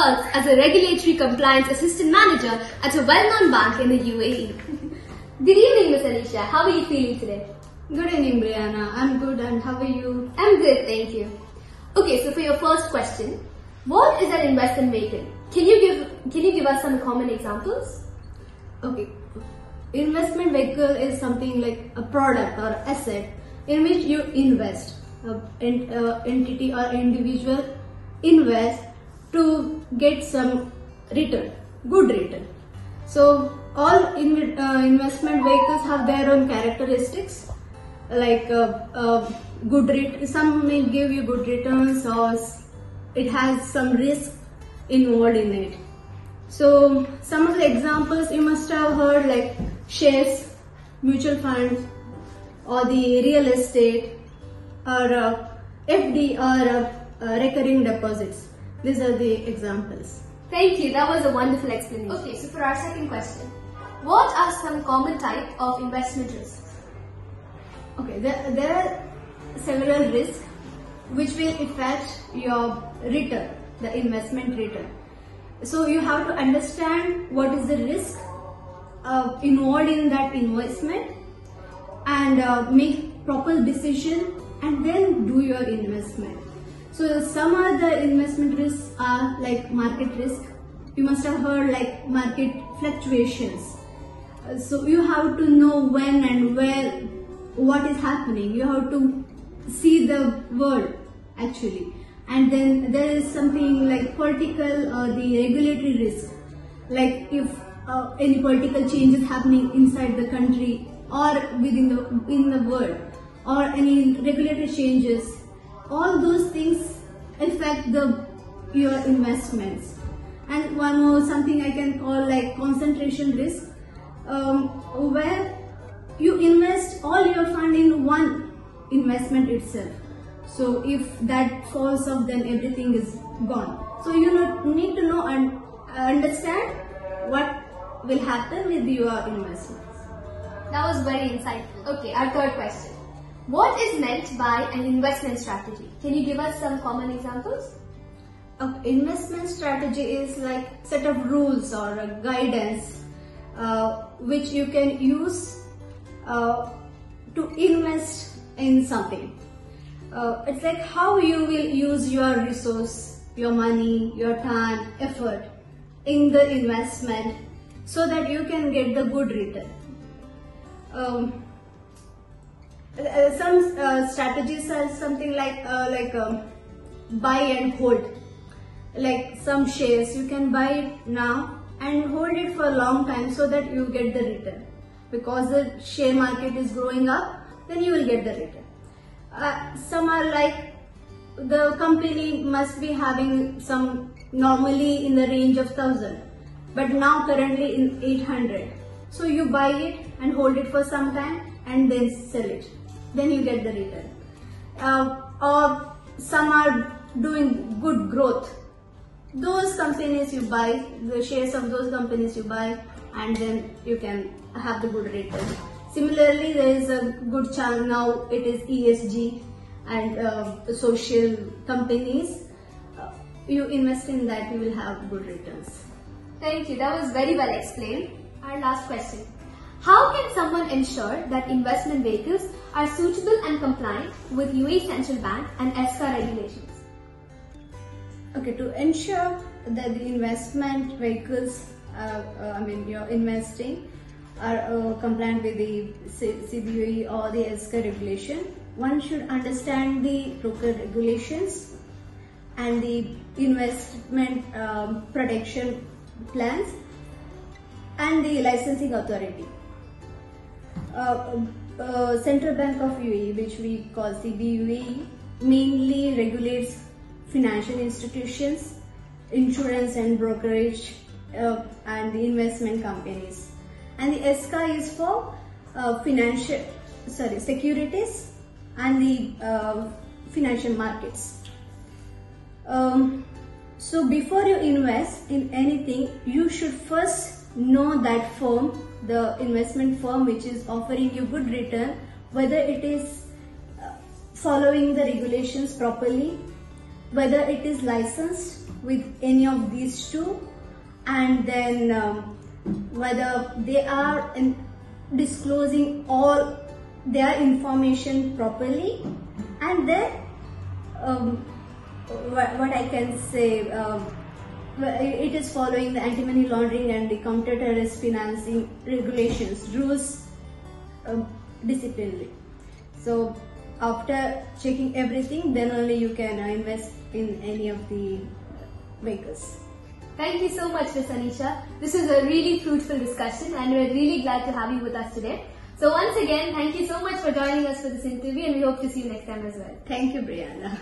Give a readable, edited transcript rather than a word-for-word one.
works as a regulatory compliance assistant manager at a well-known bank in the UAE. Good evening, Ms. Alicia. How are you feeling today? Good evening, Briana. I'm good, and how are you? I'm good, thank you. Okay, so for your first question, what is an investment vehicle? Can you give us some common examples? Okay. Investment vehicle is something like a product or asset in which you invest. Entity or individual invest to get some return, good return. So all investment vehicles have their own characteristics, like some may give you good returns, or it has some risk involved in it. So some of the examples you must have heard, like shares, mutual funds, or the real estate, or FD, or recurring deposits. These are the examples. Thank you, that was a wonderful explanation. Okay, so for our second question, what are some common types of investment risks? Okay, there are several risks which will affect your return, the investment return. So you have to understand what is the risk involved in that investment, and make proper decision, and then do your investment. So some of the investment risks are like market risk. You must have heard like market fluctuations. So you have to know when and where what is happening. You have to see the world actually. And then there is something like political or the regulatory risk, like if any political change is happening inside the country or within the world, or any regulatory changes. All those things affect your investments. And one more, something I can call like concentration risk, where you invest all your fund in one investment itself. So if that falls off, then everything is gone. So you need to know and understand what will happen with your investments. That was very insightful. Okay, our third question. What is meant by an investment strategy? Can you give us some common examples? Investment strategy is like set of rules or a guidance which you can use to invest in something. It's like how you will use your resource, your money, your time, effort in the investment so that you can get the good return. Some strategies are something like buy and hold. Like some shares, you can buy it now and hold it for a long time so that you get the return. Because the share market is growing up, then you will get the return. Some are like the company must be having some normally in the range of 1,000, but now currently in 800. So you buy it and hold it for some time and then sell it. Then you get the return. Or some are doing good growth. Those companies you buy, the shares of those companies you buy, and then you can have the good return. Similarly, there is a good chance now it is ESG and social companies. You invest in that, you will have good returns. Thank you. That was very well explained. Our last question. How can someone ensure that investment vehicles are suitable and compliant with UAE Central Bank and ESCA regulations? Okay, to ensure that the investment vehicles, you're investing, are compliant with the CBOE or the ESCA regulation, one should understand the broker regulations and the investment protection plans and the licensing authority. Central Bank of UAE, which we call CBOE, mainly regulates financial institutions, insurance and brokerage, and the investment companies. And the ESCA is for securities and the financial markets. So before you invest in anything, you should first know that firm, the investment firm which is offering you good return, whether it is following the regulations properly, whether it is licensed with any of these two, and then whether they are disclosing all their information properly, and then what I can say, it is following the anti-money laundering and the counter-terrorist financing regulations, rules, disciplinary. So after checking everything, then only you can invest in any of the vehicles. Thank you so much, Ms. Anisha. This was a really fruitful discussion and we're really glad to have you with us today. So once again, thank you so much for joining us for this interview and we hope to see you next time as well. Thank you, Briana.